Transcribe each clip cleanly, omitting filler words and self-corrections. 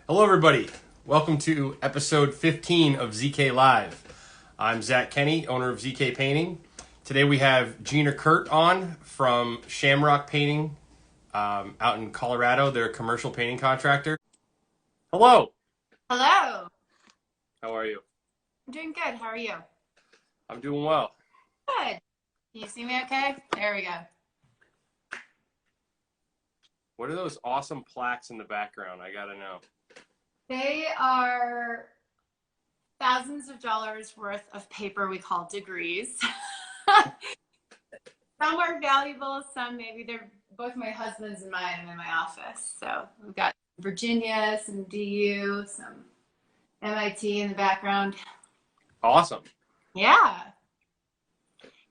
Hello, everybody. Welcome to episode 15 of ZK Live. I'm Zach Kenney, owner of ZK Painting. Today we have Gina Koert on from Shamrock Painting out in Colorado. They're a commercial painting contractor. Hello. Hello. How are you? I'm doing good. How are you? I'm doing well. Good. Can you see me okay? There we go. What are those awesome plaques in the background? I gotta know. They are thousands of dollars worth of paper we call degrees. Some are valuable, some maybe they're both my husband's and mine and in my office. So we've got Virginia, some DU, some MIT in the background. Awesome. Yeah.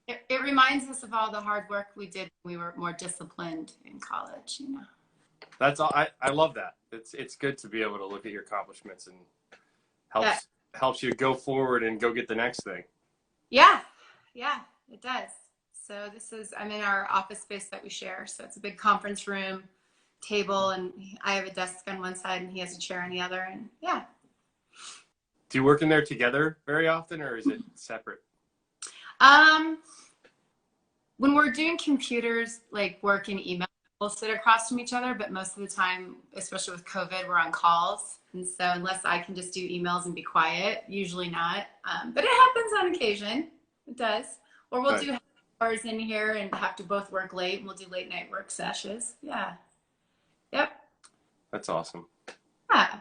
It reminds us of all the hard work we did when we were more disciplined in college, you know. That's all. I love that. It's good to be able to look at your accomplishments and helps you go forward and go get the next thing. Yeah, it does. So I'm in our office space that we share. So it's a big conference room, table, and I have a desk on one side and he has a chair on the other. And yeah. Do you work in there together very often, or is it separate? When we're doing computers, like work and email, we'll sit across from each other, but most of the time, especially with COVID, we're on calls. And so unless I can just do emails and be quiet, usually not. But it happens on occasion. It does. Or we'll do hours in here and have to both work late, and we'll do late night work sessions. Yeah. Yep. That's awesome. Yeah.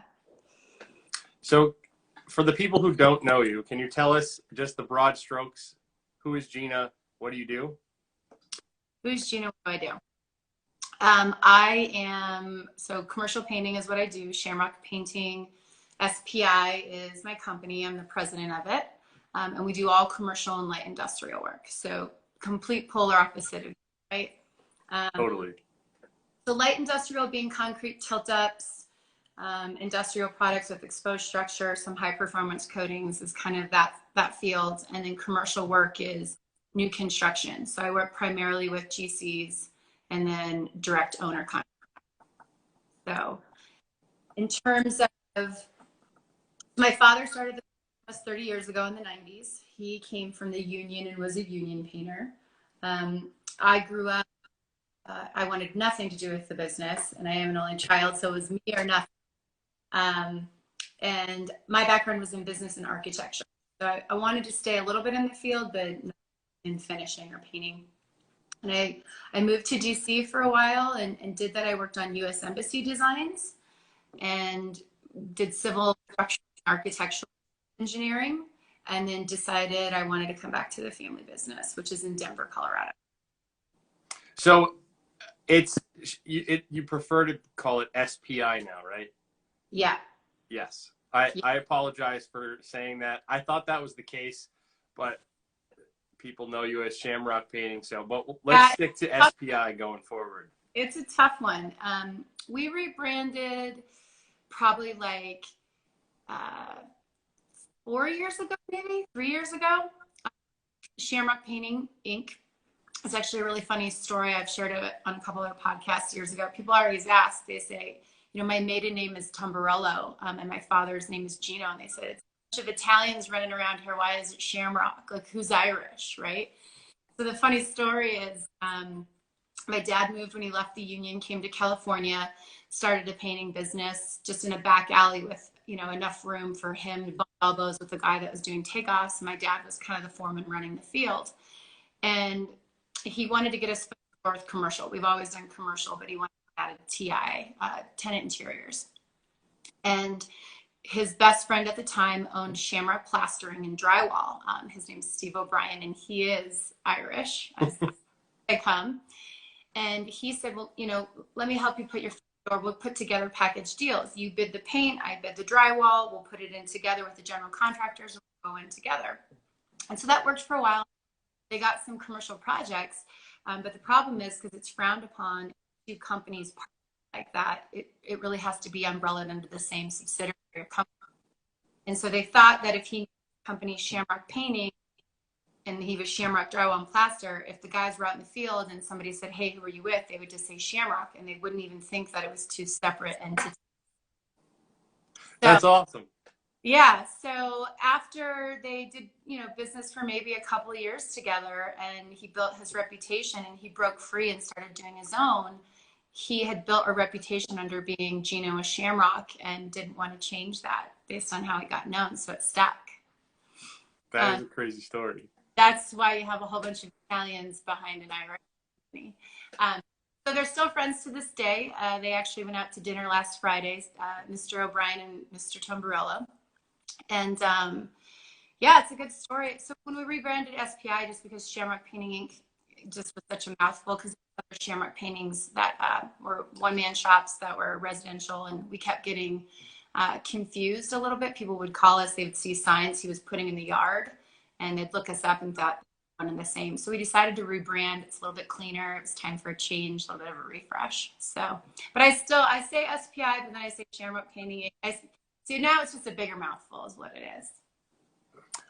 So for the people who don't know you, can you tell us just the broad strokes? Who is Gina? What do you do? Who's Gina? What do I do? So commercial painting is what I do. Shamrock Painting, SPI is my company. I'm the president of it. And we do all commercial and light industrial work. So complete polar opposite of, right? Totally. So light industrial being concrete tilt-ups, industrial products with exposed structure, some high performance coatings is kind of that field. And then commercial work is new construction. So I work primarily with GCs and then direct owner contracts. So in terms of, my father started the business 30 years ago in the 90s. He came from the union and was a union painter. I grew up, I wanted nothing to do with the business, and I am an only child, so it was me or nothing. And my background was in business and architecture. So I wanted to stay a little bit in the field, but not in finishing or painting. And I moved to DC for a while and did that. I worked on US Embassy designs and did civil structural and architectural engineering, and then decided I wanted to come back to the family business, which is in Denver, Colorado. So you prefer to call it SPI now, right? Yeah. Yes. I apologize for saying that. I thought that was the case, but people know you as Shamrock Painting. So, but let's stick to SPI going forward. It's a tough one. We rebranded probably like 4 years ago, maybe 3 years ago. Shamrock Painting Inc. It's actually a really funny story. I've shared it on a couple of podcasts years ago. People always ask, they say, you know, my maiden name is Tomborello, and my father's name is Gino. And they said, it's a bunch of Italians running around here. Why is it Shamrock? Like, who's Irish, right? So the funny story is my dad moved when he left the union, came to California, started a painting business just in a back alley with, you know, enough room for him to bump elbows with the guy that was doing takeoffs. My dad was kind of the foreman running the field. And he wanted to get us with commercial. We've always done commercial, but he wanted to add a TI, tenant interiors. And his best friend at the time owned Shamrock Plastering and Drywall. His name's Steve O'Brien, and he is Irish, as I come. And he said, well, you know, let me help you put your foot in the door. We'll put together package deals. You bid the paint, I bid the drywall. We'll put it in together with the general contractors, and we'll go in together. And so that worked for a while. They got some commercial projects, but the problem is because it's frowned upon to companies like that, it really has to be umbrellaed under the same subsidiary company. And so they thought that if he company Shamrock Painting and he was Shamrock Drywall and Plaster, if the guys were out in the field and somebody said, hey, who are you with? They would just say Shamrock, and they wouldn't even think that it was two separate entities. So That's awesome. yeah, so after they did, business for maybe a couple of years together, and he built his reputation and he broke free and started doing his own, he had built a reputation under being Gina with Shamrock and didn't want to change that based on how he got known, so it stuck. That is a crazy story. That's why you have a whole bunch of Italians behind an Irish company. So they're still friends to this day. They actually went out to dinner last Friday, Mr. O'Brien and Mr. Tombarello. And yeah, it's a good story. So when we rebranded SPI, just because Shamrock Painting Inc. just was such a mouthful, because other Shamrock paintings that were one-man shops that were residential, and we kept getting confused a little bit. People would call us, they would see signs he was putting in the yard, and they'd look us up and thought one and the same. So we decided to rebrand. It's a little bit cleaner. It was time for a change, a little bit of a refresh. So, but I say SPI, but then I say Shamrock Painting Inc. See, now it's just a bigger mouthful is what it is.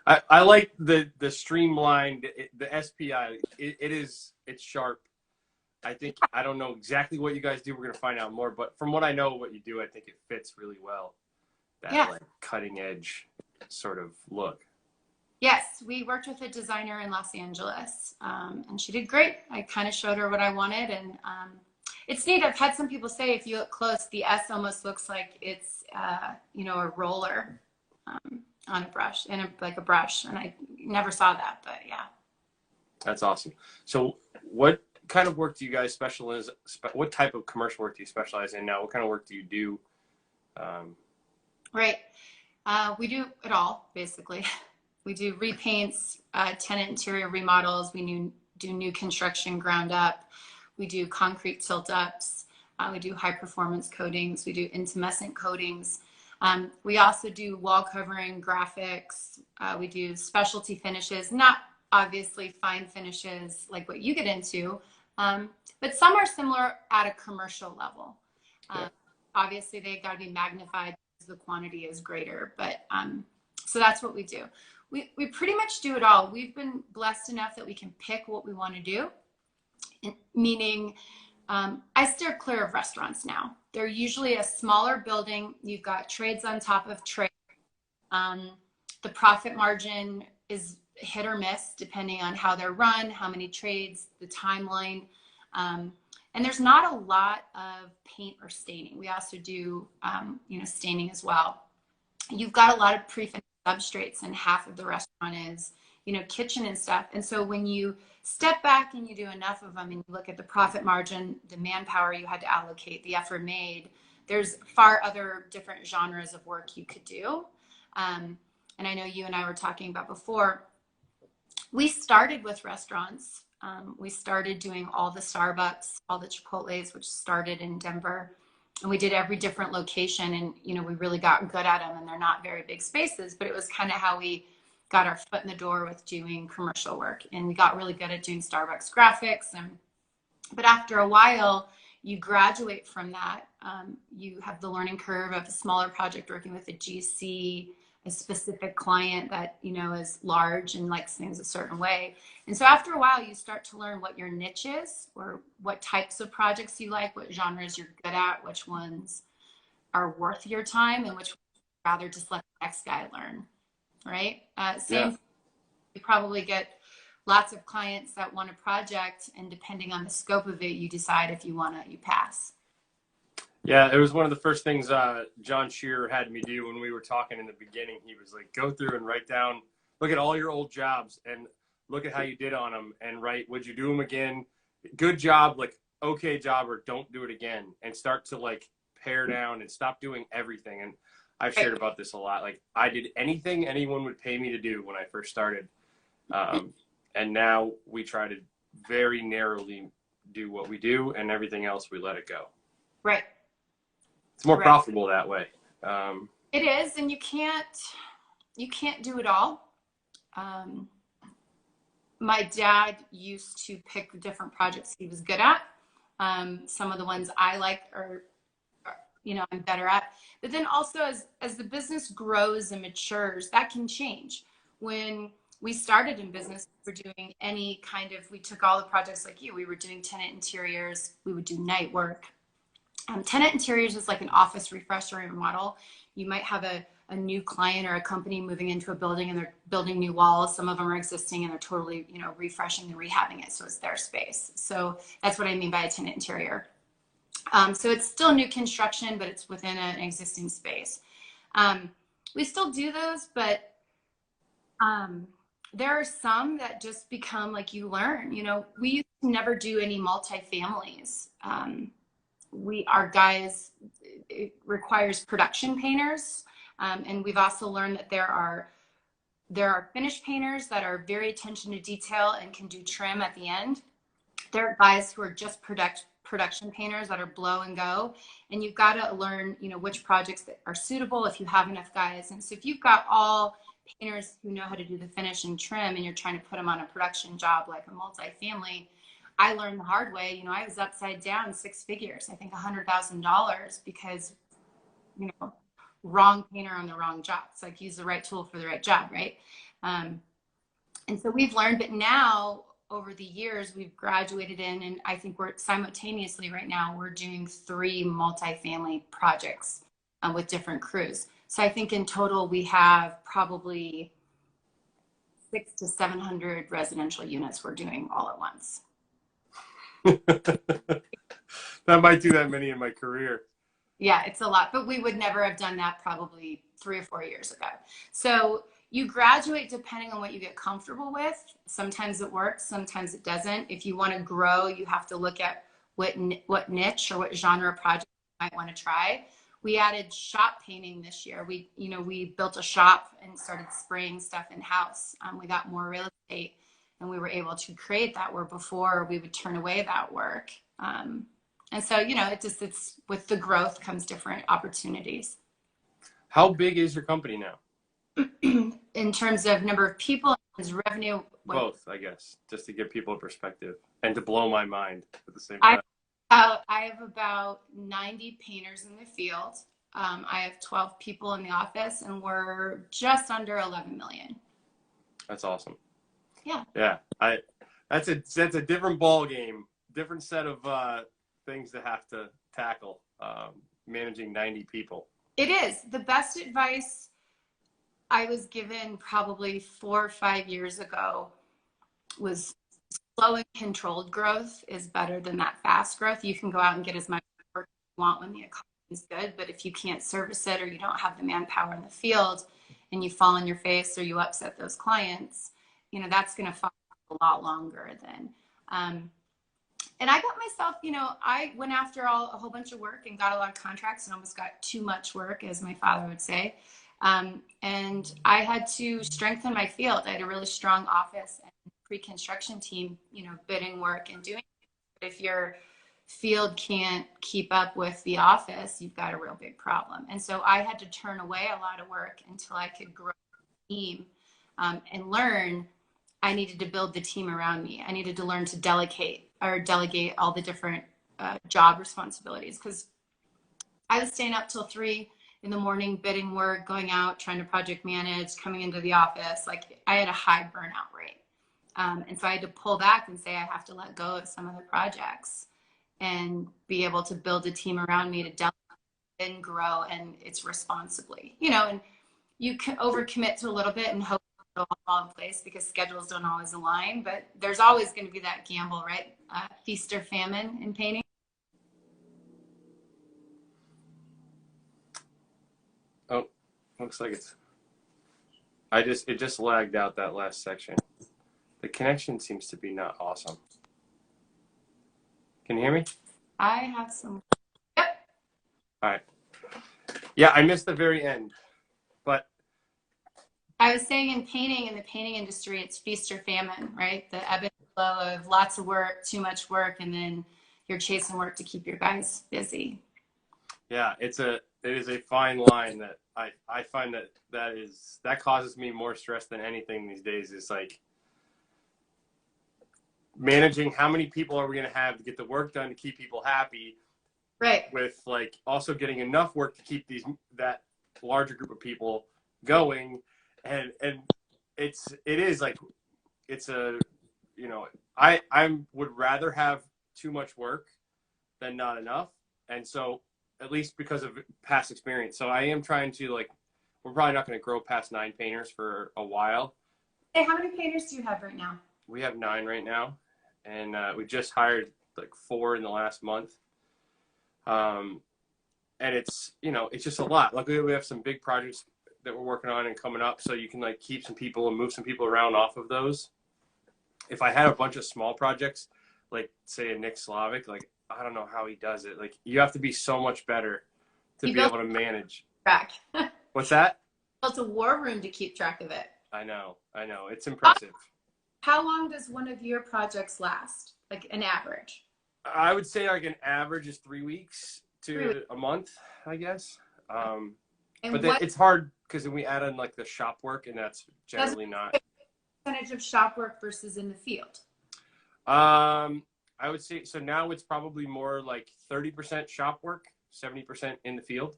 I like the streamlined, the SPI. It's sharp. I don't know exactly what you guys do. We're going to find out more. But from what I know what you do, I think it fits really well. That like cutting edge sort of look. Yes, we worked with a designer in Los Angeles, and she did great. I kind of showed her what I wanted, and it's neat. I've had some people say if you look close, the S almost looks like it's a roller on a brush, like a brush, and I never saw that, but yeah. That's awesome. So what kind of work do you guys specialize? What type of commercial work do you specialize in now? What kind of work do you do? Right. We do it all, basically. We do repaints, tenant interior remodels. We do new construction ground up. We do concrete tilt-ups. We do high-performance coatings. We do intumescent coatings. We also do wall covering, graphics. We do specialty finishes, not obviously fine finishes like what you get into, but some are similar at a commercial level. Obviously, they got to be magnified because the quantity is greater, but so that's what we do. We pretty much do it all. We've been blessed enough that we can pick what we want to do, meaning I steer clear of restaurants now. They're usually a smaller building. You've got trades on top of trade. The profit margin is hit or miss depending on how they're run, how many trades, the timeline. And there's not a lot of paint or staining. We also do, staining as well. You've got a lot of pre-finished substrates, and half of the restaurant is, kitchen and stuff. And so when you step back and you do enough of them and you look at the profit margin, the manpower you had to allocate, the effort made, there's far other different genres of work you could do. And I know you and I were talking about before, we started with restaurants. We started doing all the Starbucks, all the Chipotles, which started in Denver. And we did every different location, and, we really got good at them, and they're not very big spaces, but it was kind of how we got our foot in the door with doing commercial work. And we got really good at doing Starbucks graphics. But after a while, you graduate from that. You have the learning curve of a smaller project working with a GC, a specific client that, is large and likes things a certain way. And so after a while, you start to learn what your niche is, or what types of projects you like, what genres you're good at, which ones are worth your time, and which ones you'd rather just let the next guy learn, right? You probably get lots of clients that want a project, and depending on the scope of it, you decide if you want to, you pass. Yeah, it was one of the first things John Shearer had me do when we were talking in the beginning. He was like, go through and write down, look at all your old jobs and look at how you did on them, and write, would you do them again? Good job, like okay job, or don't do it again, and start to like pare down and stop doing everything. And I've shared about this a lot. Like I did anything anyone would pay me to do when I first started. And now we try to very narrowly do what we do, and everything else we let it go. Right. It's more profitable that way. It is, and you can't do it all. My dad used to pick different projects he was good at. Some of the ones I like are I'm better at. But then also as the business grows and matures, that can change. When we started in business, we were doing any kind of, we took all the projects like you, we were doing tenant interiors, we would do night work. Tenant interiors is like an office refresh or remodel. You might have a new client or a company moving into a building and they're building new walls. Some of them are existing and they're totally, refreshing and rehabbing it so it's their space. So that's what I mean by a tenant interior. So it's still new construction, but it's within an existing space. We still do those, but there are some that just become like you learn. We used to never do any multifamilies. Our guys, it requires production painters. And we've also learned that there are finish painters that are very attention to detail and can do trim at the end. There are guys who are just production painters that are blow and go. And you've got to learn, which projects that are suitable if you have enough guys. And so if you've got all painters who know how to do the finish and trim and you're trying to put them on a production job like a multifamily, I learned the hard way. I was upside down 6 figures, I think $100,000 because, wrong painter on the wrong job. It's like use the right tool for the right job, right? And so we've learned, but now over the years we've graduated in, and I think we're simultaneously right now, we're doing 3 multifamily projects with different crews. So I think in total we have probably 600 to 700 residential units we're doing all at once. That might do that many in my career. Yeah, it's a lot, but we would never have done that probably 3 or 4 years ago. So you graduate depending on what you get comfortable with. Sometimes it works, sometimes it doesn't. If you want to grow, you have to look at what niche or what genre project you might want to try. We added shop painting this year. We built a shop and started spraying stuff in house. We got more real estate and we were able to create that, where before we would turn away that work. And so, it's with the growth comes different opportunities. How big is your company now? In terms of number of people, is revenue? Both, I guess, just to give people a perspective and to blow my mind at the same time. I have about 90 painters in the field. I have 12 people in the office, and we're just under 11 million. That's awesome. Yeah. Yeah. That's a different ball game, different set of things to have to tackle, managing 90 people. It is. The best advice I was given probably 4 or 5 years ago was slow and controlled growth is better than that fast growth. You can go out and get as much work as you want when the economy is good, but if you can't service it or you don't have the manpower in the field and you fall on your face or you upset those clients, that's going to fall a lot longer than. And I got myself, I went after a whole bunch of work and got a lot of contracts and almost got too much work, as my father would say. And I had to strengthen my field. I had a really strong office and pre-construction team, bidding work and doing it. But if your field can't keep up with the office, you've got a real big problem. And so I had to turn away a lot of work until I could grow the team and learn. I needed to build the team around me. I needed to learn to delegate all the different job responsibilities, because I was staying up till 3 in the morning, bidding work, going out, trying to project manage, coming into the office. Like I had a high burnout rate. And so I had to pull back and say, I have to let go of some of the projects and be able to build a team around me to delegate and grow, and it's responsibly, and you can overcommit to a little bit and hope it'll all fall in place because schedules don't always align, but there's always going to be that gamble, right? Feast or famine in painting. Oh, looks like it just lagged out that last section. The connection seems to be not awesome. Can you hear me? I have some. Yep. All right. Yeah, I missed the very end, but I was saying in painting, in the painting industry, it's feast or famine, right? The ebb and flow of lots of work, too much work, and then you're chasing work to keep your guys busy. Yeah, it is a fine line that I find that causes me more stress than anything these days. Is like managing how many people are we going to have to get the work done to keep people happy, right? With like also getting enough work to keep that larger group of people going, and it is like it's a I would rather have too much work than not enough, And so, at least because of past experience. So I am trying to, like, we're probably not going to grow past 9 painters for a while. Hey, how many painters do you have right now? We have 9 right now. And we just hired like 4 in the last month. And it's, you know, it's just a lot. Luckily, we have some big projects that we're working on and coming up. So you can like keep some people and move some people around off of those. If I had a bunch of small projects, like say a Nick Slavic, like, I don't know how he does it. Like, you have to be so much better to be able to manage. Track. What's that? Built a war room to keep track of it. I know. It's impressive. How long does one of your projects last? Like an average? I would say like an average is 3 weeks to a month, I guess. But it's hard because then we add in like the shop work, and that's generally not. Percentage of shop work versus in the field? I would say, so now it's probably more like 30% shop work, 70% in the field,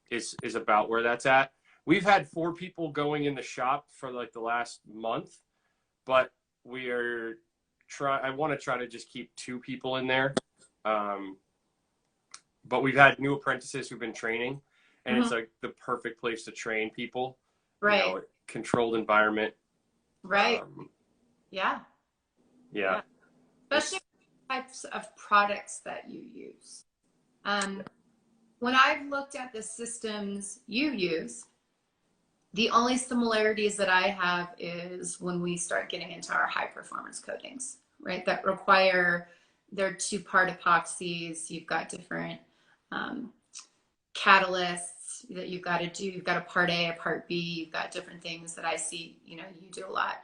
is about where that's at. We've had 4 people going in the shop for like the last month, but I want to try to just keep 2 people in there. But we've had new apprentices who've been training, and it's like the perfect place to train people. Right. You know, controlled environment. Right. Yeah. Especially types of products that you use. When I've looked at the systems you use, the only similarities that I have is when we start getting into our high performance coatings, right? That require their 2-part epoxies. You've got different catalysts that you've got to do. You've got a part A, a part B. You've got different things that I see, you know, you do a lot.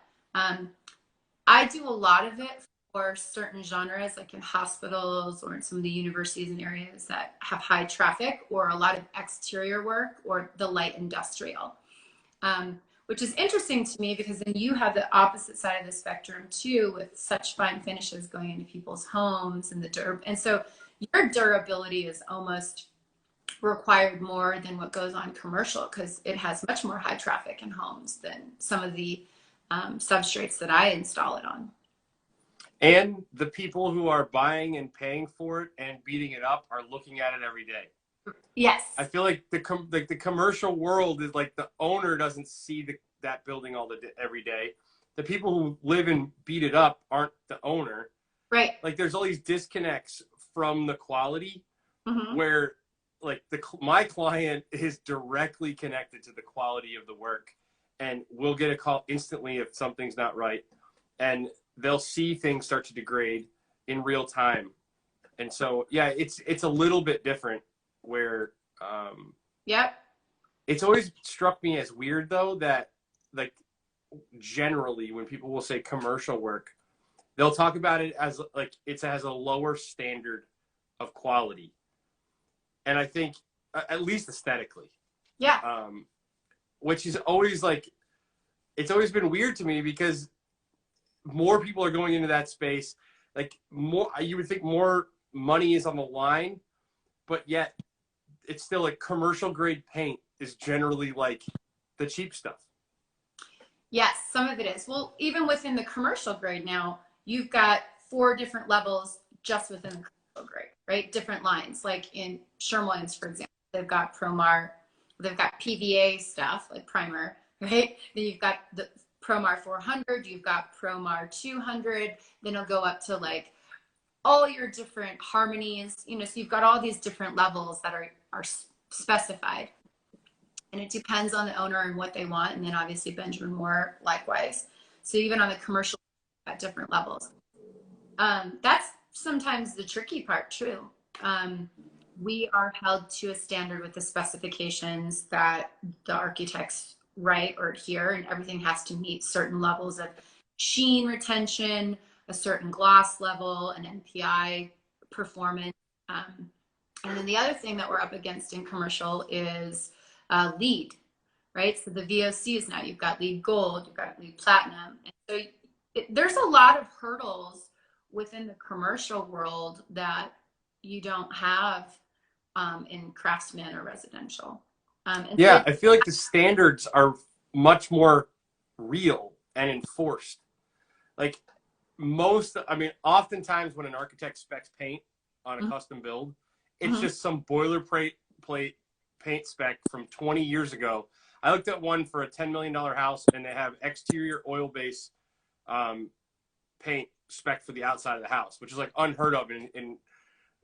I do a lot of it for certain genres, like in hospitals or in some of the universities and areas that have high traffic, or a lot of exterior work, or the light industrial, which is interesting to me because then you have the opposite side of the spectrum too, with such fine finishes going into people's homes and and so your durability is almost required more than what goes on commercial, because it has much more high traffic in homes than some of the substrates that I install it on. And the people who are buying and paying for it and beating it up are looking at it every day. Yes. I feel like the commercial world is like, the owner doesn't see that building every day. The people who live and beat it up aren't the owner. Right. Like, there's all these disconnects from the quality, where like my client is directly connected to the quality of the work, and we'll get a call instantly if something's not right, and they'll see things start to degrade in real time. And so, yeah, it's a little bit different where, it's always struck me as weird though, that like generally when people will say commercial work, they'll talk about it as like it has a lower standard of quality. And I think, at least aesthetically, which is always like, it's always been weird to me, because more people are going into that space. Like, more, you would think more money is on the line, but yet it's still like commercial grade paint is generally like the cheap stuff. Yes, some of it is. Well, even within the commercial grade now, you've got 4 different levels just within the commercial grade, right? Different lines. Like in Sherwin's, for example, they've got Promar, they've got PVA stuff like primer, right? Then you've got the Promar 400, you've got Promar 200, then it'll go up to like all your different harmonies, you know, so you've got all these different levels that are specified. And it depends on the owner and what they want. And then obviously Benjamin Moore likewise. So even on the commercial, at different levels. That's sometimes the tricky part too. We are held to a standard with the specifications that the architects write or adhere, and everything has to meet certain levels of sheen retention, a certain gloss level, an NPI performance. And then the other thing that we're up against in commercial is LEED, right? So the VOCs now, you've got LEED Gold, you've got LEED Platinum. And so there's a lot of hurdles within the commercial world that you don't have in craftsman or residential. I feel like the standards are much more real and enforced. Like oftentimes when an architect specs paint, on a custom build. It's Mm-hmm. just some boilerplate paint spec from 20 years ago. I looked at one for a $10 million house, and they have exterior oil base paint spec for the outside of the house, which is like unheard of. And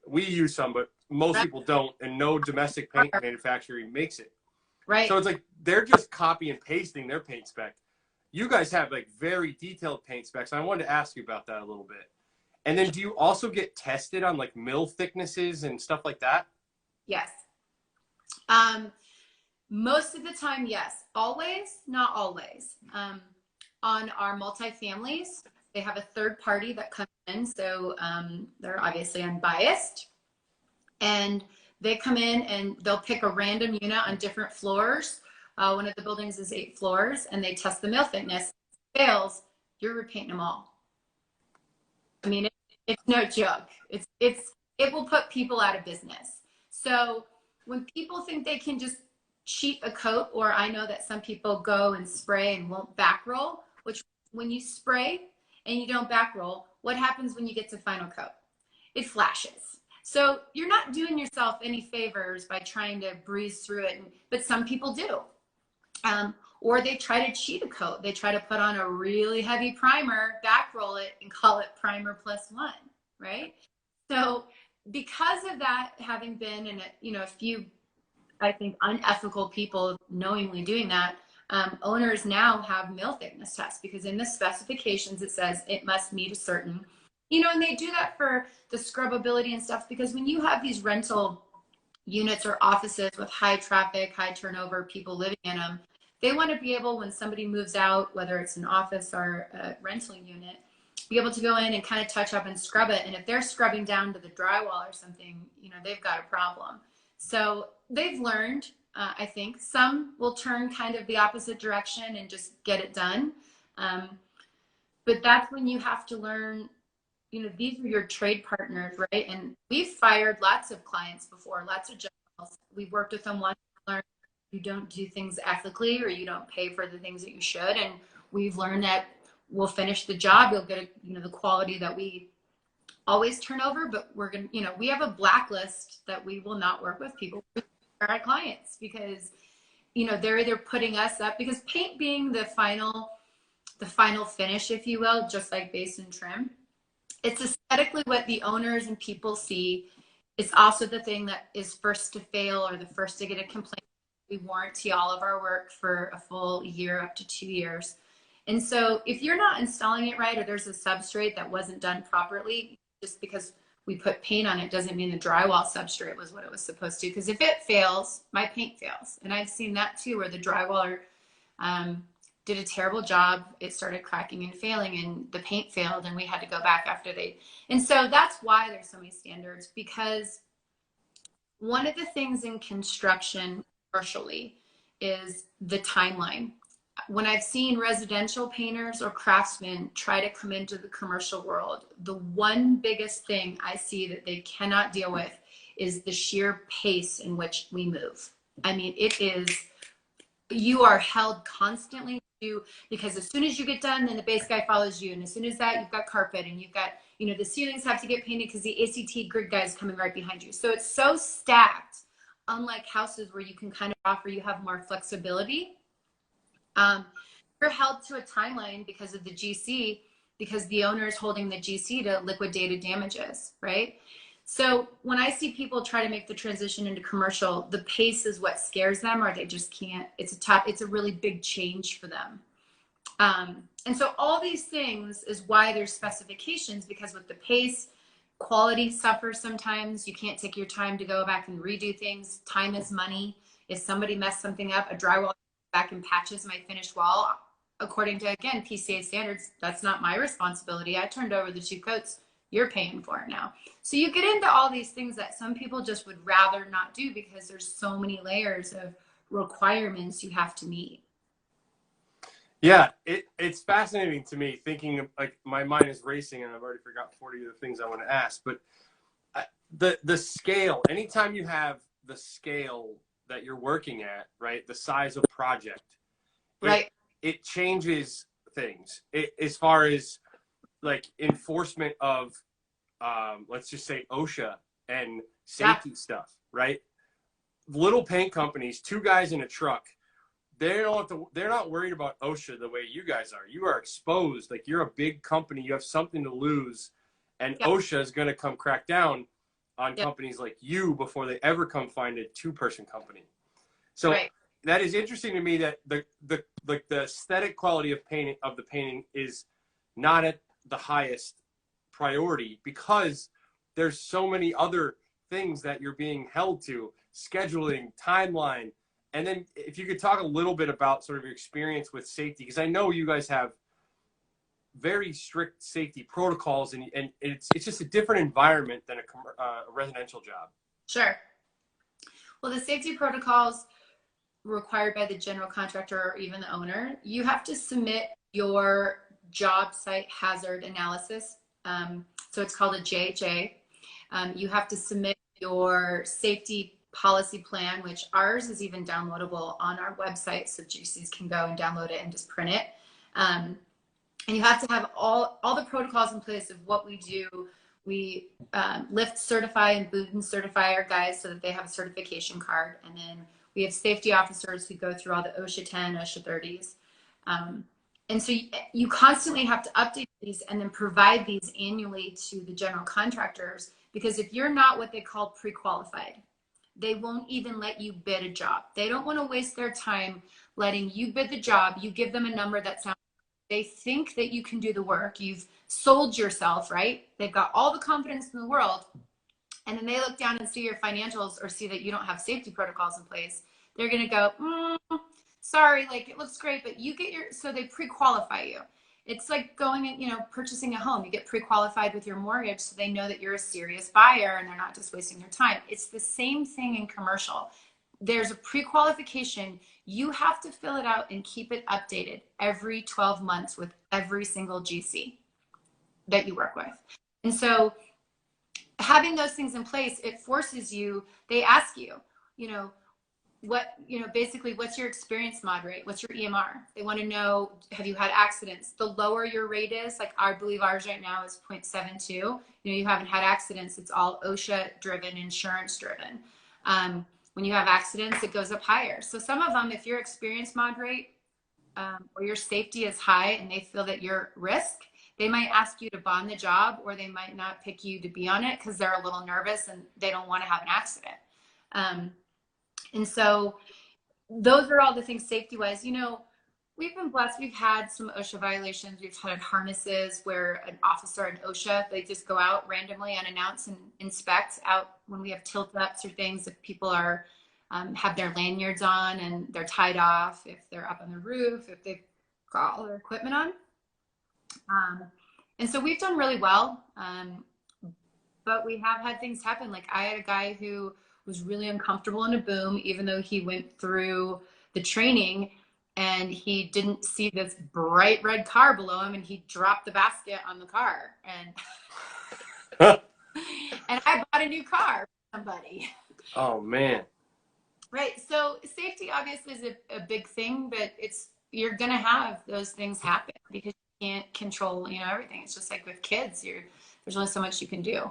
we use some, but most people don't, and no domestic paint manufacturer makes it. Right. So it's like they're just copy and pasting their paint spec. You guys have like very detailed paint specs. I wanted to ask you about that a little bit. And then do you also get tested on like mill thicknesses and stuff like that? Yes. Most of the time, yes. Always, not always. On our multifamilies, they have a third party that comes in. So they're obviously unbiased. And they come in and they'll pick a random unit on different floors. One of the buildings is 8 floors, and they test the mill thickness. If it fails, you're repainting them all. I mean, it's no joke. It will put people out of business. So when people think they can just cheat a coat, or I know that some people go and spray and won't back roll, which when you spray and you don't back roll, what happens when you get to final coat? It flashes. So you're not doing yourself any favors by trying to breeze through it, but some people do. Or they try to cheat a coat. They try to put on a really heavy primer, back roll it, and call it primer +1, right? So because of that having been in a few, I think, unethical people knowingly doing that, owners now have mill thickness tests, because in the specifications it says it must meet a certain, and they do that for the scrubbability and stuff, because when you have these rental units or offices with high traffic, high turnover, people living in them, they want to be able, when somebody moves out, whether it's an office or a rental unit, be able to go in and kind of touch up and scrub it. And if they're scrubbing down to the drywall or something, they've got a problem. So they've learned, I think. Some will turn kind of the opposite direction and just get it done. But that's when you have to learn, these are your trade partners, right? And we've fired lots of clients before, lots of jobs. We've worked with them once to learn you don't do things ethically, or you don't pay for the things that you should. And we've learned that we'll finish the job. You'll get the quality that we always turn over, but we're going to, we have a blacklist that we will not work with people who are our clients, because, they're either putting us up, because paint being the final finish, if you will, just like base and trim, it's aesthetically what the owners and people see. It's also the thing that is first to fail, or the first to get a complaint. We warranty all of our work for a full year, up to 2 years. And so if you're not installing it right, or there's a substrate that wasn't done properly, just because we put paint on it doesn't mean the drywall substrate was what it was supposed to. Because if it fails, my paint fails. And I've seen that too, where the drywaller did a terrible job. It started cracking and failing, and the paint failed, and we had to go back after and so that's why there's so many standards, because one of the things in construction commercially is the timeline. When I've seen residential painters or craftsmen try to come into the commercial world, the one biggest thing I see that they cannot deal with is the sheer pace in which we move. I mean, you are held constantly to, because as soon as you get done, then the base guy follows you. And as soon as that, you've got carpet, and you've got, the ceilings have to get painted because the ACT grid guy is coming right behind you. So it's so stacked, unlike houses where you can kind of you have more flexibility. You're held to a timeline because of the GC, because the owner is holding the GC to liquidated damages, right? So when I see people try to make the transition into commercial, the pace is what scares them, or they just can't. It's a really big change for them. And so all these things is why there's specifications, because with the pace, quality suffers sometimes. You can't take your time to go back and redo things. Time is money. If somebody messed something up, a drywall back and patches my finished wall, according to, again, PCA standards, that's not my responsibility. I turned over the 2 coats. You're paying for it now. So you get into all these things that some people just would rather not do, because there's so many layers of requirements you have to meet. Yeah, it's fascinating to me, thinking like my mind is racing and I've already forgot 40 of the things I want to ask. But the scale, anytime you have the scale that you're working at, right, the size of project, right, it changes things. As far as like enforcement of, let's just say OSHA and safety stuff, right? Little paint companies, two guys in a truck, they're not worried about OSHA the way you guys are. You are exposed. Like, you're a big company. You have something to lose. And OSHA is going to come crack down on companies like you before they ever come find a two-person company. So that is interesting to me, that the aesthetic quality of the painting is not at the highest priority, because there's so many other things that you're being held to, scheduling, timeline. And then if you could talk a little bit about sort of your experience with safety, because I know you guys have very strict safety protocols, and it's just a different environment than a residential job. Sure. Well, the safety protocols required by the general contractor or even the owner, you have to submit your job site hazard analysis. So it's called a JHA. You have to submit your safety policy plan, which ours is even downloadable on our website, so GCs can go and download it and just print it. And you have to have all the protocols in place of what we do. We lift certify and boot and certify our guys so that they have a certification card. And then we have safety officers who go through all the OSHA 10, OSHA 30s. And so you constantly have to update these and then provide these annually to the general contractors, because if you're not what they call pre-qualified, they won't even let you bid a job. They don't want to waste their time letting you bid the job. You give them a number that sounds, they think that you can do the work. You've sold yourself, right? They've got all the confidence in the world. And then they look down and see your financials or see that you don't have safety protocols in place. They're going to go, sorry, like, it looks great, but you get so they pre-qualify you. It's like going and, purchasing a home. You get pre-qualified with your mortgage so they know that you're a serious buyer and they're not just wasting their time. It's the same thing in commercial. There's a pre-qualification. You have to fill it out and keep it updated every 12 months with every single GC that you work with. And so having those things in place, it forces you, they ask you, basically, what's your experience mod rate? What's your EMR? They want to know, have you had accidents? The lower your rate is, like, I believe ours right now is 0.72. You haven't had accidents. It's all OSHA driven, insurance driven. When you have accidents, it goes up higher. So some of them, if your experience mod rate or your safety is high and they feel that you're risk, they might ask you to bond the job, or they might not pick you to be on it because they're a little nervous and they don't want to have an accident. And so those are all the things safety-wise. We've been blessed. We've had some OSHA violations. We've had harnesses where an officer at OSHA, they just go out randomly unannounced and inspect out when we have tilt-ups or things. If people are have their lanyards on and they're tied off, if they're up on the roof, if they've got all their equipment on. And so we've done really well. But we have had things happen. Like, I had a guy who was really uncomfortable in a boom, even though he went through the training, and he didn't see this bright red car below him, and he dropped the basket on the car. And and I bought a new car for somebody. Oh, man. Right. So safety obviously is a big thing, but you're going to have those things happen because you can't control, everything. It's just like with kids, there's only so much you can do.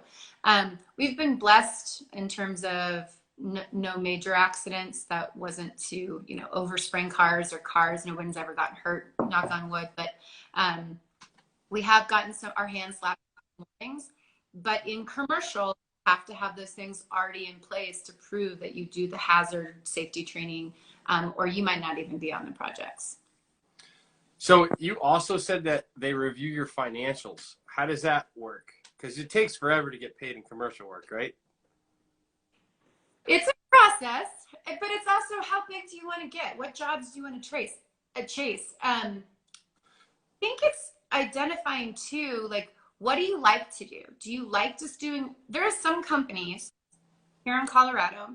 We've been blessed in terms of no major accidents. That wasn't to, overspring cars or cars. No one's ever gotten hurt, knock on wood. But we have gotten our hands slapped things. But in commercial, you have to have those things already in place to prove that you do the hazard safety training, or you might not even be on the projects. So you also said that they review your financials. How does that work? Because it takes forever to get paid in commercial work, right? It's a process, but it's also, how big do you want to get? What jobs do you want to chase? I think it's identifying too, like, what do you like to do? Do you like just there are some companies here in Colorado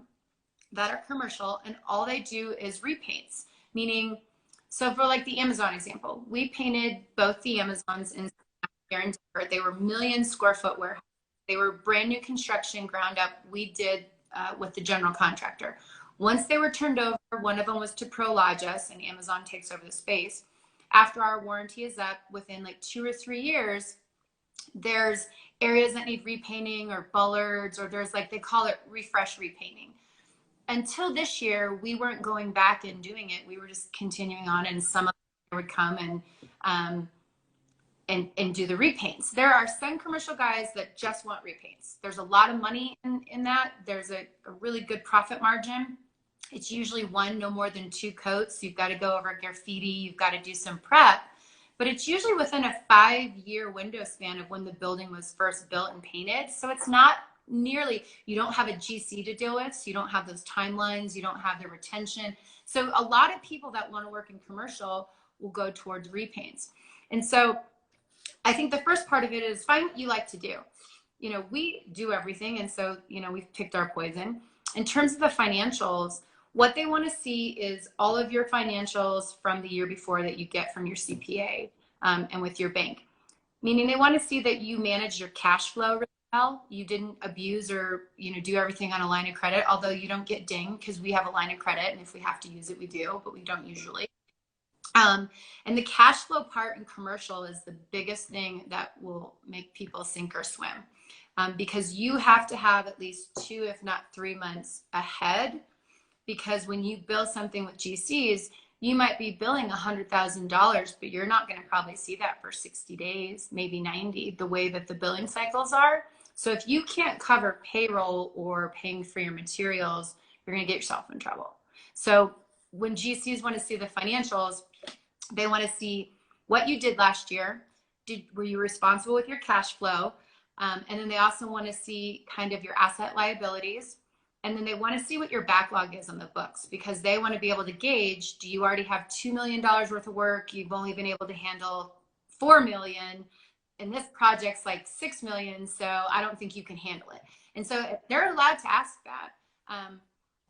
that are commercial and all they do is repaints, meaning, so for like the Amazon example, we painted both the Amazons in Denver. They were 1 million square foot warehouses. They were brand new construction, ground up. We did with the general contractor. Once they were turned over, one of them was to Prologis, and Amazon takes over the space. After our warranty is up, within like 2 or 3 years, There's areas that need repainting or bollards, or there's like, they call it refresh repainting. Until this year, we weren't going back and doing it. We were just continuing on, and some of them would come and do the repaints. There are some commercial guys that just want repaints. There's a lot of money in that. There's a really good profit margin. It's usually one, no more than 2 coats. You've got to go over graffiti. You've got to do some prep. But it's usually within a 5-year window span of when the building was first built and painted. So it's not nearly, you don't have a GC to deal with. So you don't have those timelines. You don't have the retention. So a lot of people that want to work in commercial will go towards repaints. And so I think the first part of it is find what you like to do. You know, we do everything. And so, you know, we've picked our poison. In terms of the financials, what they want to see is all of your financials from the year before that you get from your CPA and with your bank. Meaning they want to see that you manage your cash flow really well. You didn't abuse or, you know, do everything on a line of credit, although you don't get dinged because we have a line of credit. And if we have to use it, we do, but we don't usually. And the cash flow part in commercial is the biggest thing that will make people sink or swim because you have to have at least 2, if not 3 months ahead. Because when you bill something with GCs, you might be billing $100,000, but you're not going to probably see that for 60 days, maybe 90, the way that the billing cycles are. So if you can't cover payroll or paying for your materials, you're going to get yourself in trouble. So when GCs want to see the financials, they want to see what you did last year. Were you responsible with your cash flow? And then they also want to see kind of your asset liabilities. And then they want to see what your backlog is on the books because they want to be able to gauge, do you already have $2 million worth of work? You've only been able to handle $4 million and this project's like $6 million. So I don't think you can handle it. And so they're allowed to ask that.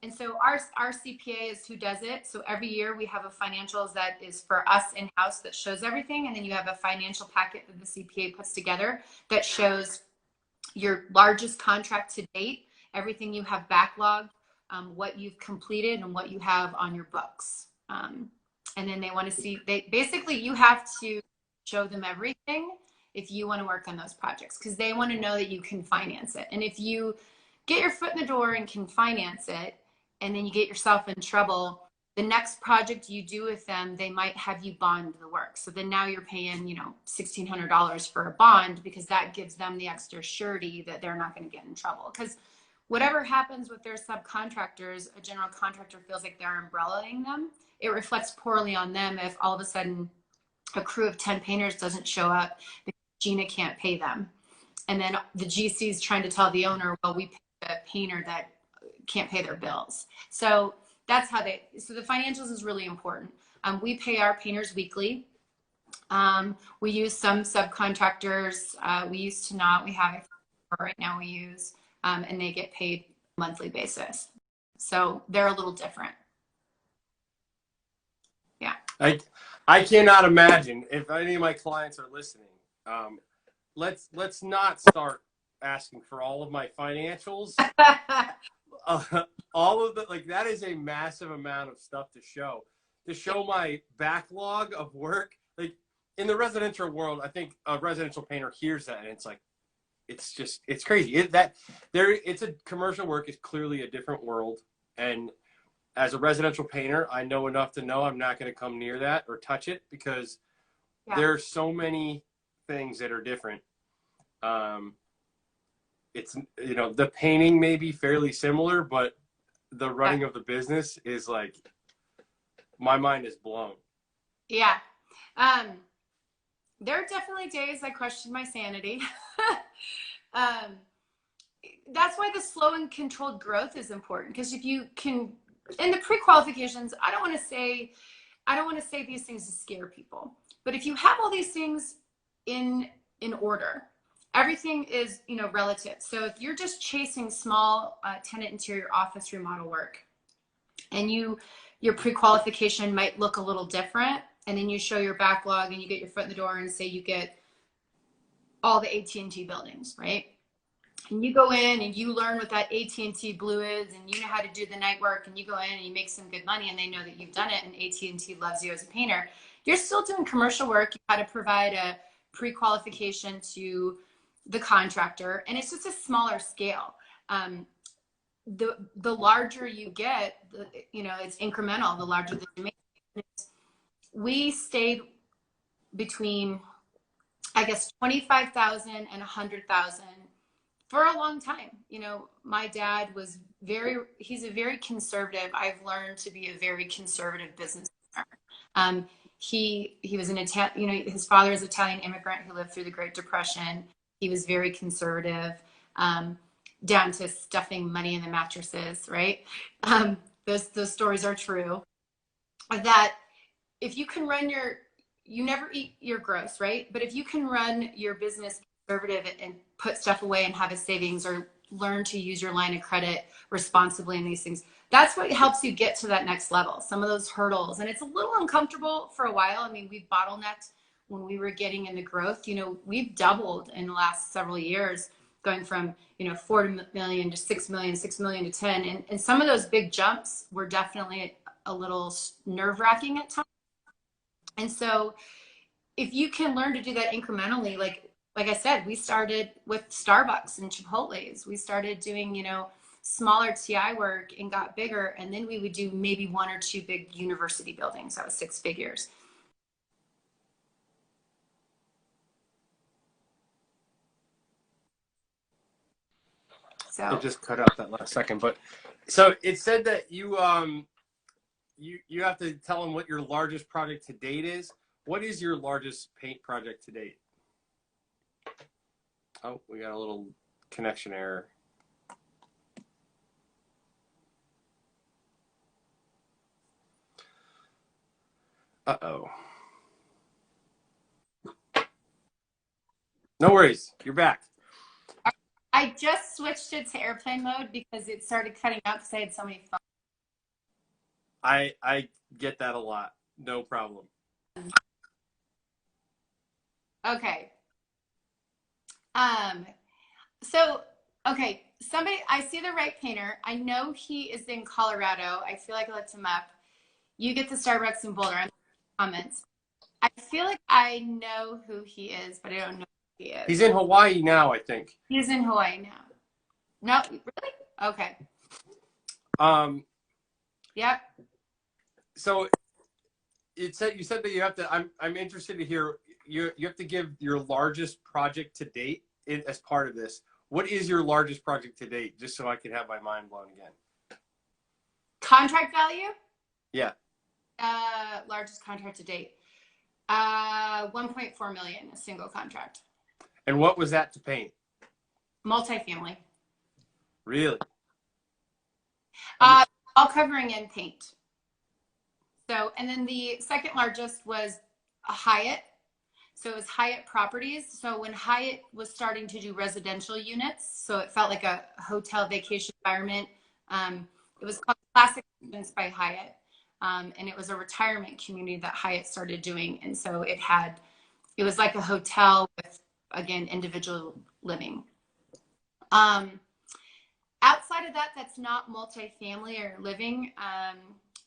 And so our CPA is who does it. So every year we have a financials that is for us in-house that shows everything. And then you have a financial packet that the CPA puts together that shows your largest contract to date, everything you have backlogged, what you've completed and what you have on your books. And then they want to see, basically you have to show them everything if you want to work on those projects because they want to know that you can finance it. And if you get your foot in the door and can finance it, and then you get yourself in trouble, the next project you do with them, they might have you bond the work. So then now you're paying, you know, $1,600 for a bond because that gives them the extra surety that they're not going to get in trouble. Because whatever happens with their subcontractors, a general contractor feels like they're umbrellaing them. It reflects poorly on them if all of a sudden a crew of 10 painters doesn't show up because Gina can't pay them. And then the GC is trying to tell the owner, well, we pay the painter that can't pay their bills. So that's how so the financials is really important. We pay our painters weekly. We use some subcontractors. We used to not, we have it right now we use, and they get paid monthly basis. So they're a little different. Yeah. I cannot imagine if any of my clients are listening. Let's not start asking for all of my financials. All of the, like, that is a massive amount of stuff to show my backlog of work. Like in the residential world, I think a residential painter hears that and it's like, it's crazy. It's a commercial work is clearly a different world. And as a residential painter, I know enough to know I'm not going to come near that or touch it because there are so many things that are different. It's, you know, the painting may be fairly similar, but the running of the business is like, my mind is blown. Yeah. There are definitely days I question my sanity. That's why the slow and controlled growth is important. Because if you can, in the pre-qualifications, I don't want to say these things to scare people. But if you have all these things in order, everything is, you know, relative. So if you're just chasing small tenant interior office remodel work and your pre-qualification might look a little different, and then you show your backlog and you get your foot in the door and say you get all the AT&T buildings, right? And you go in and you learn what that AT&T blue is and you know how to do the night work and you go in and you make some good money and they know that you've done it and AT&T loves you as a painter. You're still doing commercial work. You got to provide a pre-qualification to the contractor, and it's just a smaller scale. The larger you get, it's incremental. The larger the demand. We stayed between, I guess, 25,000 and 100,000 for a long time. My dad was he's a very conservative. I've learned to be a very conservative business owner. He was an Italian, his father is an Italian immigrant who lived through the Great Depression. He was very conservative, down to stuffing money in the mattresses, right? Those stories are true. That if you can run you never eat your gross, right? But if you can run your business conservative and put stuff away and have a savings, or learn to use your line of credit responsibly in these things, that's what helps you get to that next level. Some of those hurdles, and it's a little uncomfortable for a while. I mean, we've bottlenecked when we were getting into growth. We've doubled in the last several years, going from 4 million to 6 million, 6 million to 10. And some of those big jumps were definitely a little nerve-wracking at times. And so if you can learn to do that incrementally, like I said, we started with Starbucks and Chipotle's. We started doing, smaller TI work and got bigger. And then we would do maybe 1 or 2 big university buildings. That was 6 figures. So it just cut out that last second, but so it said that you have to tell them what your largest project to date is. What is your largest paint project to date? Oh, we got a little connection error. Uh-oh. No worries. You're back. I just switched it to airplane mode because it started cutting out because I had so many phones. I get that a lot. No problem. Okay. I see the right painter. I know he is in Colorado. I feel like I looked him up. You get the Starbucks in Boulder. I'm in the comments. I feel like I know who he is, but I don't know who he is. He's in Hawaii now, I think. He's in Hawaii now. No, really? Okay. Yep. So you said that you have to. I'm interested to hear you have to give your largest project to date as part of this. What is your largest project to date? Just so I can have my mind blown again. Contract value? Yeah. Largest contract to date. 1.4 million, a single contract. And what was that to paint? Multifamily. Really? All covering and paint. So, and then the second largest was a Hyatt. So it was Hyatt Properties. So when Hyatt was starting to do residential units, so it felt like a hotel vacation environment. It was called Classic Residence by Hyatt. And it was a retirement community that Hyatt started doing. And so it was like a hotel with, again, individual living. Outside of that, that's not multifamily or living.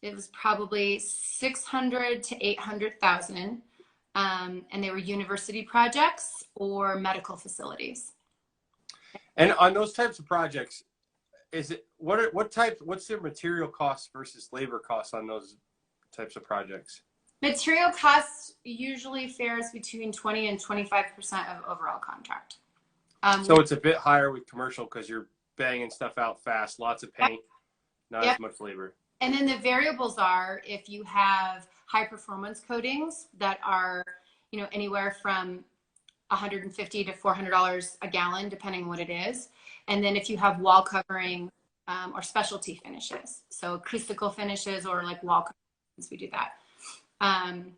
It was probably 600 to 800,000. And they were university projects or medical facilities. And on those types of projects, what's the material costs versus labor costs on those types of projects? Material costs usually fares between 20 and 25% of overall contract. So it's a bit higher with commercial because you're banging stuff out fast, lots of paint, not as much labor. And then the variables are if you have high performance coatings that are, anywhere from $150 to $400 a gallon, depending on what it is. And then if you have wall covering or specialty finishes, so acoustical finishes or like wall coverings, we do that. And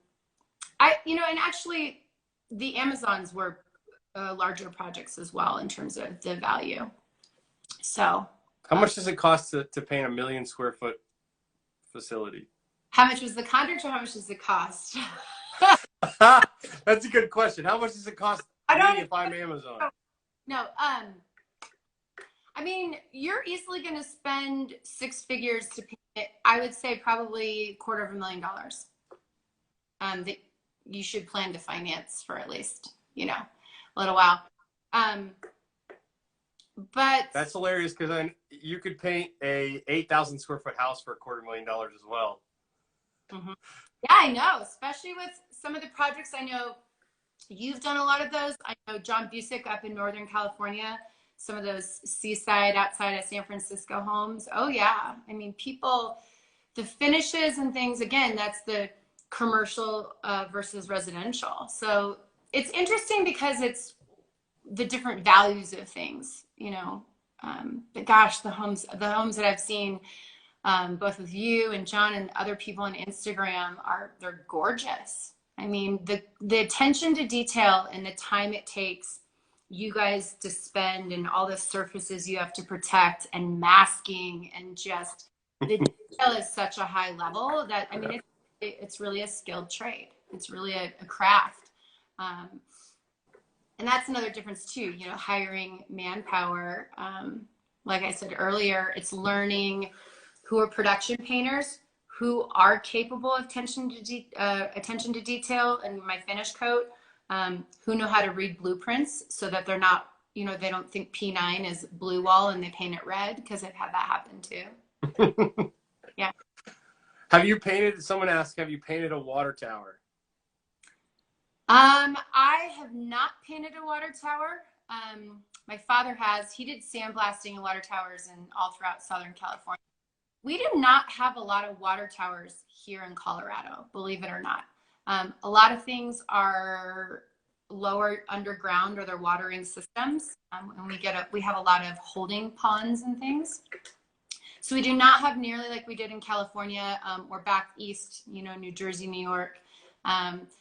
actually the Amazons were larger projects as well in terms of the value. So how much does it cost to paint a 1 million square foot facility? How much was the contract or how much does it cost? That's a good question. How much does it cost me if I'm Amazon? No, I mean, you're easily going to spend 6 figures to paint it. I would say probably $250,000. That you should plan to finance for at least, you know, a little while. But that's hilarious because then you could paint a 8,000 square foot house for $250,000 as well. Mm-hmm. Yeah, I know, especially with some of the projects. I know you've done a lot of those. I know John Busick up in Northern California, some of those seaside outside of San Francisco homes. Oh yeah. I mean, people, the finishes and things, again, that's the commercial versus residential. So it's interesting because it's the different values of things, you know. But gosh, the homes that I've seen, both with you and John and other people on Instagram, they're gorgeous. I mean, the attention to detail and the time it takes you guys to spend and all the surfaces you have to protect and masking and just the detail is such a high level that, I mean, it's really a skilled trade. It's really a craft. And that's another difference too, you know, hiring manpower. Like I said earlier, it's learning who are production painters, who are capable of attention to detail in my finish coat, who know how to read blueprints so that they're not, you know, they don't think P9 is blue wall and they paint it red, because I've had that happen too. Yeah. Someone asked, have you painted a water tower? I have not painted a water tower. My father has. He did sandblasting in water towers all throughout Southern California. We do not have a lot of water towers here in Colorado, believe it or not. A lot of things are lower underground, or they're watering systems. And we have a lot of holding ponds and things. So we do not have nearly like we did in California, or back east, you know, New Jersey, New York.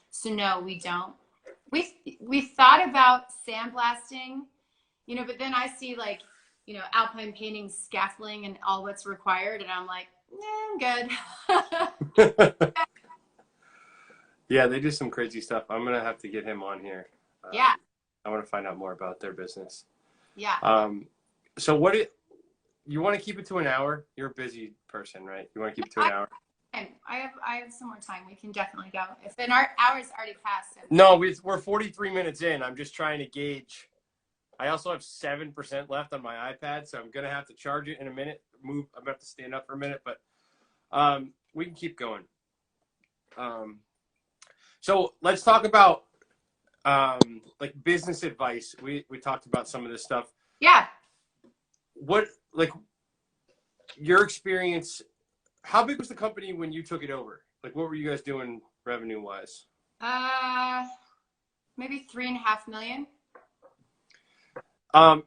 So no, we don't. We thought about sandblasting, you know, but then I see like, you know, alpine painting, scaffolding and all what's required. And I'm like, I'm good. Yeah, they do some crazy stuff. I'm going to have to get him on here. Yeah. I want to find out more about their business. Yeah. So you want to keep it to an hour? You're a busy person, right? You want to keep it to an hour? I have some more time. We can definitely go. If an hour's already passed. No, we're 43 minutes in. I'm just trying to gauge. I also have 7% left on my iPad, so I'm going to have to charge it in a minute. I'm going to have to stand up for a minute, but we can keep going. So let's talk about like business advice. We talked about some of this stuff. Yeah. What, like, your experience, how big was the company when you took it over? Like, what were you guys doing revenue wise? Maybe 3.5 million.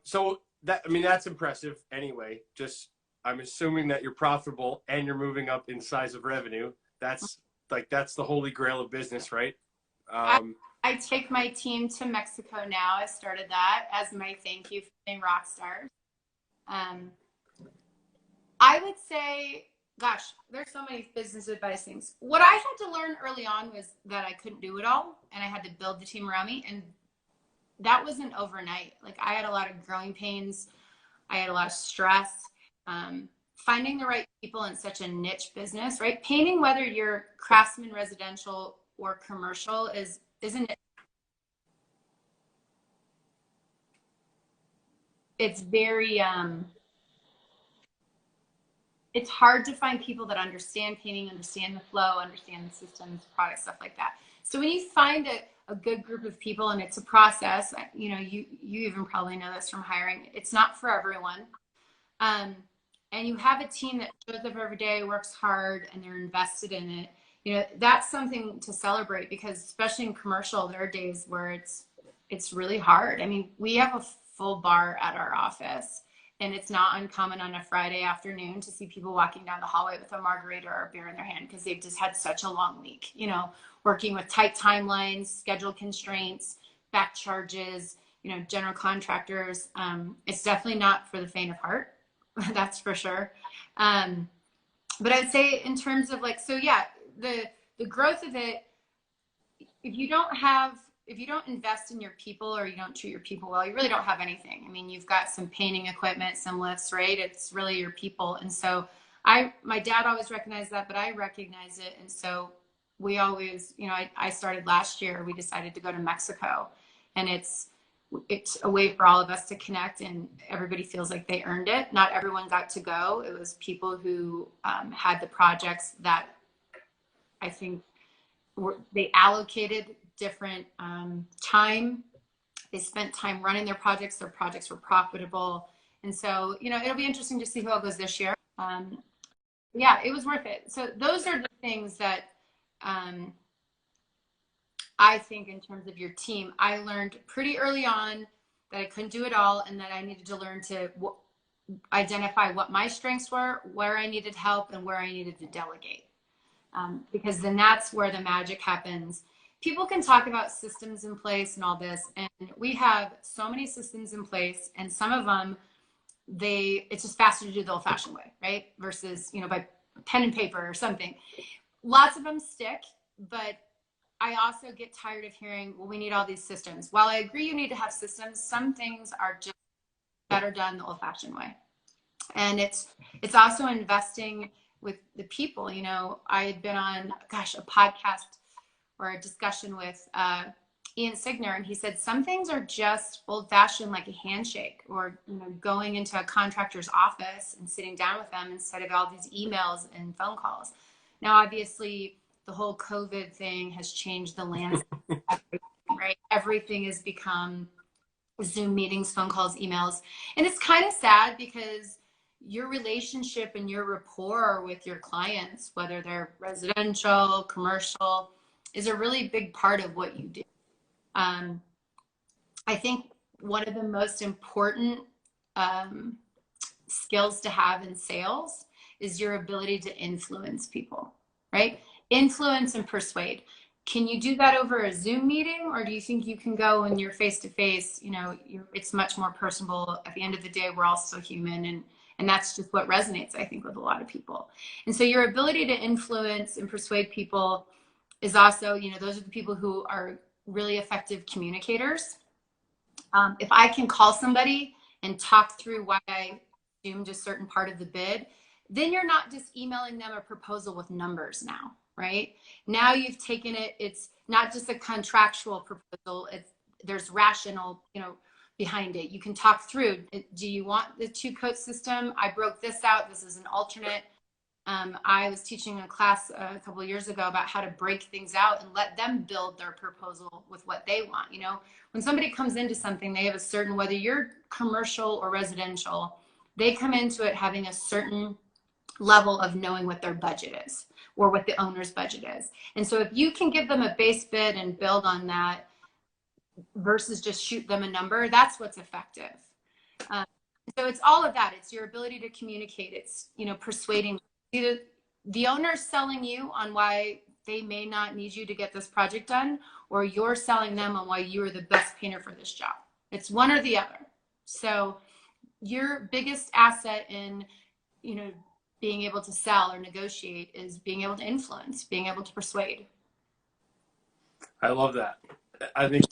So that, I mean, that's impressive anyway. Just, I'm assuming that you're profitable and you're moving up in size of revenue. That's the holy grail of business, right? I take my team to Mexico now. I started that as my thank you for being rock stars. I would say, gosh, there's so many business advice things. What I had to learn early on was that I couldn't do it all, and I had to build the team around me. And that wasn't overnight. Like, I had a lot of growing pains. I had a lot of stress. Finding the right people in such a niche business, right? Painting, whether you're craftsman, residential, or commercial, isn't it? It's very, it's hard to find people that understand painting, understand the flow, understand the systems, products, stuff like that. So when you find a good group of people, and it's a process, you know, you even probably know this from hiring, it's not for everyone. And you have a team that shows up every day, works hard, and they're invested in it. You know, that's something to celebrate, because especially in commercial, there are days where it's really hard. I mean, we have a full bar at our office, and it's not uncommon on a Friday afternoon to see people walking down the hallway with a margarita or a beer in their hand, because they've just had such a long week, you know, working with tight timelines, schedule constraints, back charges, you know, general contractors. It's definitely not for the faint of heart. That's for sure. But I'd say in terms of like, so yeah, the growth of it, if you don't invest in your people, or you don't treat your people well, you really don't have anything. I mean, you've got some painting equipment, some lifts, right? It's really your people. And so my dad always recognized that, but I recognize it. And so we always, you know, I started last year, we decided to go to Mexico, and it's a way for all of us to connect, and everybody feels like they earned it. Not everyone got to go. It was people who had the projects that I think they allocated different time. They spent time running their projects. Their projects were profitable. And so, it'll be interesting to see how it goes this year. Yeah, it was worth it. So those are the things that I think in terms of your team, I learned pretty early on that I couldn't do it all, and that I needed to learn to identify what my strengths were, where I needed help, and where I needed to delegate. Because then that's where the magic happens. People can talk about systems in place and all this, and we have so many systems in place, and some of them, it's just faster to do the old-fashioned way, right? Versus, by pen and paper or something. Lots of them stick, but I also get tired of hearing, well, we need all these systems. While I agree you need to have systems, some things are just better done the old-fashioned way. And it's also investing with the people. I had been on, a podcast or a discussion with Ian Signer, and he said some things are just old-fashioned, like a handshake, or going into a contractor's office and sitting down with them instead of all these emails and phone calls. Now, obviously, the whole COVID thing has changed the landscape, right? Everything has become Zoom meetings, phone calls, emails, and it's kind of sad because your relationship and your rapport with your clients, whether they're residential, commercial, is a really big part of what you do. I think one of the most important skills to have in sales is your ability to influence people, right? Influence and persuade. Can you do that over a Zoom meeting, or do you think you can go when you're face to face? It's much more personable. At the end of the day, we're all still human, and that's just what resonates, I think, with a lot of people. And so your ability to influence and persuade people is also, those are the people who are really effective communicators. If I can call somebody and talk through why I assumed a certain part of the bid, then you're not just emailing them a proposal with numbers now, right? Now you've taken it, it's not just a contractual proposal, there's rational, behind it. You can talk through, do you want the 2-coat system? I broke this out, this is an alternate. I was teaching a class a couple of years ago about how to break things out and let them build their proposal with what they want. When somebody comes into something, they have a certain, whether you're commercial or residential, they come into it having a certain level of knowing what their budget is or what the owner's budget is. And so if you can give them a base bid and build on that versus just shoot them a number, that's what's effective. So it's all of that. It's your ability to communicate. It's, persuading. Either the owner's selling you on why they may not need you to get this project done, or you're selling them on why you are the best painter for this job. It's one or the other. So your biggest asset in, being able to sell or negotiate is being able to influence, being able to persuade. I love that. I think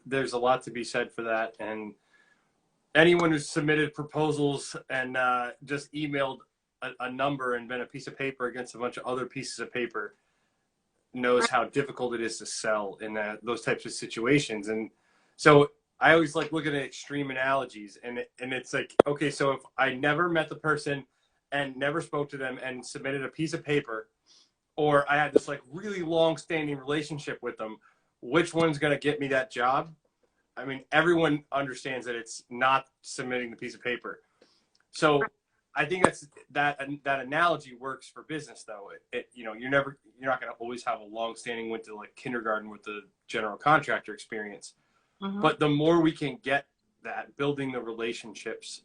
there's a lot to be said for that. And anyone who's submitted proposals and just emailed a number and been a piece of paper against a bunch of other pieces of paper knows how difficult it is to sell in those types of situations. And so I always like looking at extreme analogies, and it's like, okay, so if I never met the person and never spoke to them and submitted a piece of paper, or I had this like really long standing relationship with them, which one's going to get me that job? I mean, everyone understands that it's not submitting the piece of paper. So I think that analogy works for business, though. You're not going to always have a long-standing, went to like kindergarten with the general contractor experience. Mm-hmm. But the more we can get that, building the relationships,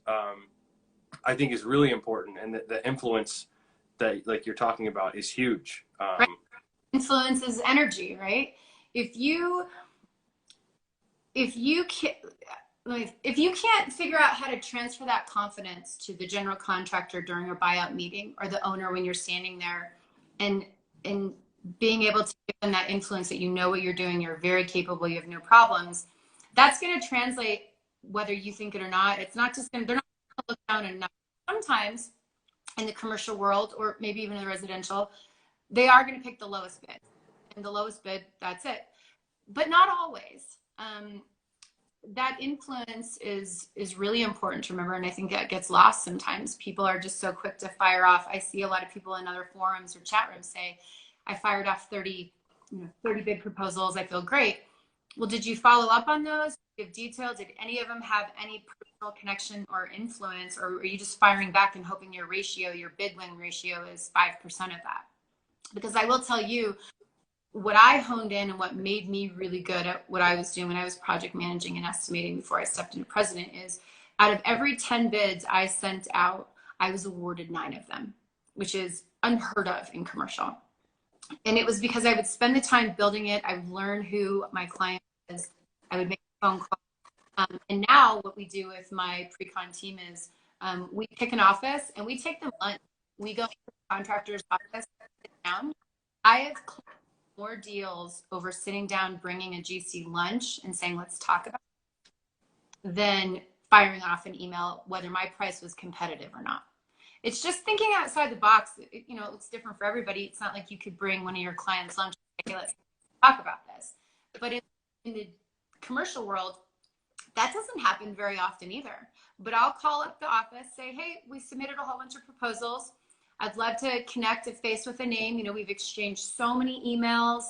I think is really important, and the influence that like you're talking about is huge. Right. Influence is energy, right? If you can't figure out how to transfer that confidence to the general contractor during a buyout meeting, or the owner when you're standing there, and being able to give them that influence that you know what you're doing, you're very capable, you have no problems, that's going to translate whether you think it or not. It's not just they're not going to look down and not. Sometimes in the commercial world, or maybe even in the residential, they are going to pick the lowest bid, and the lowest bid, that's it. But not always. that influence is really important to remember, and I think that gets lost sometimes. People are just so quick to fire off. I see a lot of people in other forums or chat rooms say, I fired off 30 bid proposals, I feel great. Well, did you follow up on those? Give detail? Did any of them have any personal connection or influence, or are you just firing back and hoping your bid win ratio is 5% of that? Because I will tell you, what I honed in and what made me really good at what I was doing when I was project managing and estimating before I stepped into president is, out of every 10 bids I sent out, I was awarded 9 of them, which is unheard of in commercial. And it was because I would spend the time building it. I would learn who my client was. I would make a phone call. And now what we do with my pre-con team is we pick an office and we take them lunch. We go to the contractor's office, sit down. I have more deals over sitting down, bringing a GC lunch and saying, let's talk about it, than firing off an email, whether my price was competitive or not. It's just thinking outside the box. It looks different for everybody. It's not like you could bring one of your clients lunch and say, let's talk about this. But in the commercial world, that doesn't happen very often either. But I'll call up the office, say, hey, we submitted a whole bunch of proposals. I'd love to connect a face with a name. We've exchanged so many emails.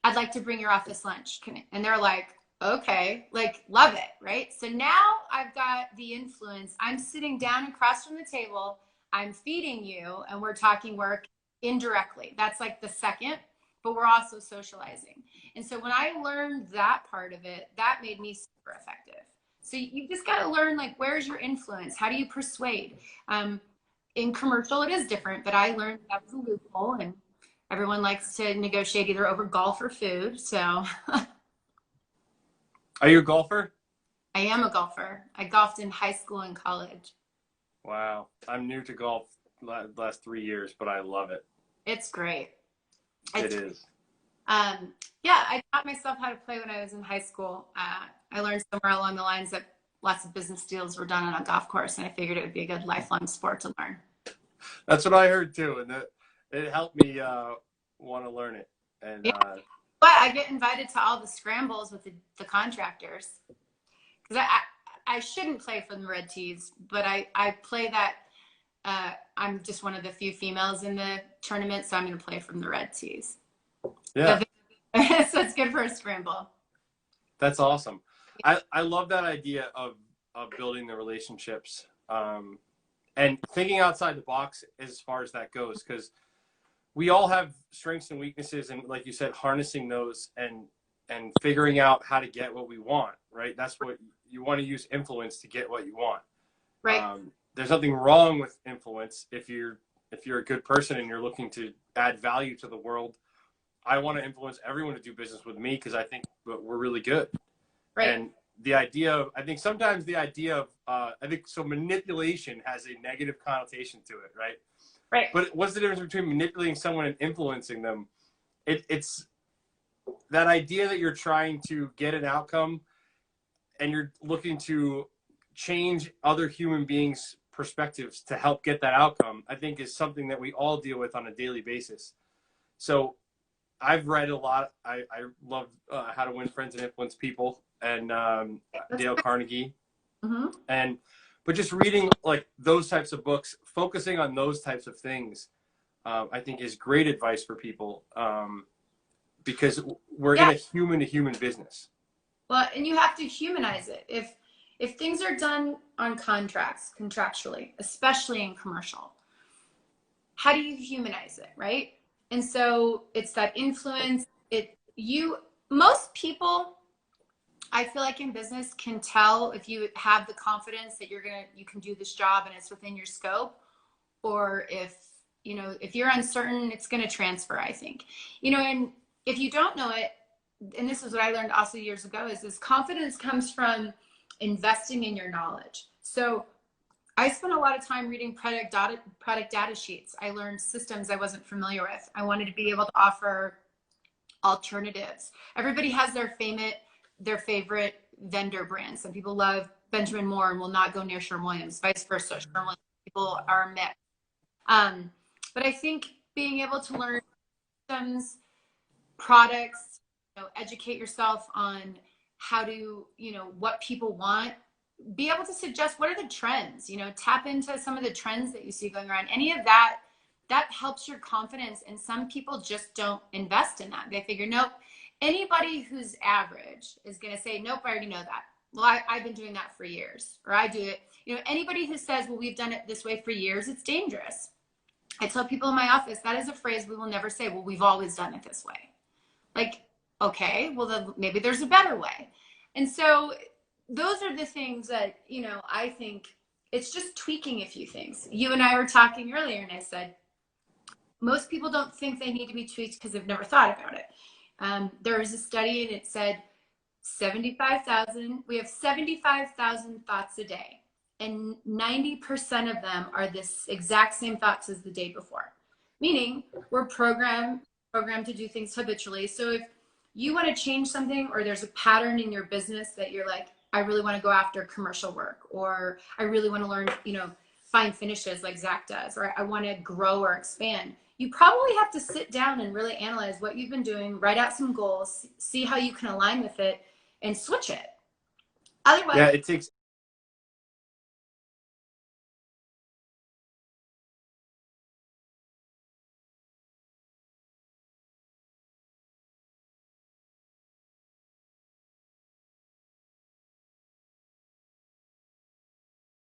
I'd like to bring your office lunch. And they're like, okay, like, love it, right? So now I've got the influence. I'm sitting down across from the table. I'm feeding you, and we're talking work indirectly. That's like the second, but we're also socializing. And so when I learned that part of it, that made me super effective. So you just got to learn, like, where's your influence? How do you persuade? In commercial, it is different, but I learned that was a loophole, and everyone likes to negotiate either over golf or food. So, are you a golfer? I am a golfer. I golfed in high school and college. Wow, I'm new to golf last 3 years, but I love it. It's great. It is. Yeah, I taught myself how to play when I was in high school. I learned somewhere along the lines that lots of business deals were done on a golf course, and I figured it would be a good lifelong sport to learn. That's what I heard too, and it helped me want to learn it. And yeah. But I get invited to all the scrambles with the contractors, because I shouldn't play for the red tees, but I play that. I'm just one of the few females in the tournament, so I'm going to play from the red tees. Yeah. So it's good for a scramble. That's awesome. I love that idea of building the relationships and thinking outside the box as far as that goes, because we all have strengths and weaknesses, and like you said, harnessing those and figuring out how to get what we want, right? That's what you want to use influence to get what you want. Right. There's nothing wrong with influence if you're a good person and you're looking to add value to the world. I want to influence everyone to do business with me because I think we're really good. Right. And the idea of, I think sometimes the idea of, I think so manipulation has a negative connotation to it, right? Right. But what's the difference between manipulating someone and influencing them? It's that idea that you're trying to get an outcome and you're looking to change other human beings' perspectives to help get that outcome, I think is something that we all deal with on a daily basis. So I've read a lot. I love How to Win Friends and Influence People and Dale Carnegie. Mm-hmm. But just reading like those types of books, focusing on those types of things, I think is great advice for people because we're in a human-to-human business. Well, and you have to humanize it. If things are done on contracts, contractually, especially in commercial, how do you humanize it, right? And so it's that influence. Most people, I feel like in business, can tell if you have the confidence that you can do this job and it's within your scope, or if you're uncertain, it's going to transfer, I think. And if you don't know it, and this is what I learned also years ago, is this confidence comes from investing in your knowledge. So I spent a lot of time reading product data sheets. I learned systems I wasn't familiar with. I wanted to be able to offer alternatives. Everybody has their favorite vendor brand. Some people love Benjamin Moore and will not go near Sherwin-Williams, vice versa. Sherwin-Williams people are mixed. But I think being able to learn systems, products, educate yourself on how to, what people want, be able to suggest what are the trends, tap into some of the trends that you see going around. Any of that helps your confidence. And some people just don't invest in that. They figure, nope, anybody who's average is going to say, nope, I already know that. Well, I've been doing that for years, or I do it. Anybody who says, well, we've done it this way for years, it's dangerous. I tell people in my office, that is a phrase we will never say, well, we've always done it this way. Like, okay, well, then maybe there's a better way. And so those are the things that, I think it's just tweaking a few things. You and I were talking earlier, and I said, most people don't think they need to be tweaked because they've never thought about it. There was a study, and it said we have 75,000 thoughts a day, and 90% of them are this exact same thoughts as the day before. Meaning we're programmed to do things habitually. So if you want to change something, or there's a pattern in your business that you're like, I really want to go after commercial work, or I really want to learn, fine finishes like Zach does, or I want to grow or expand, you probably have to sit down and really analyze what you've been doing, write out some goals, see how you can align with it, and switch it. Otherwise, yeah, it takes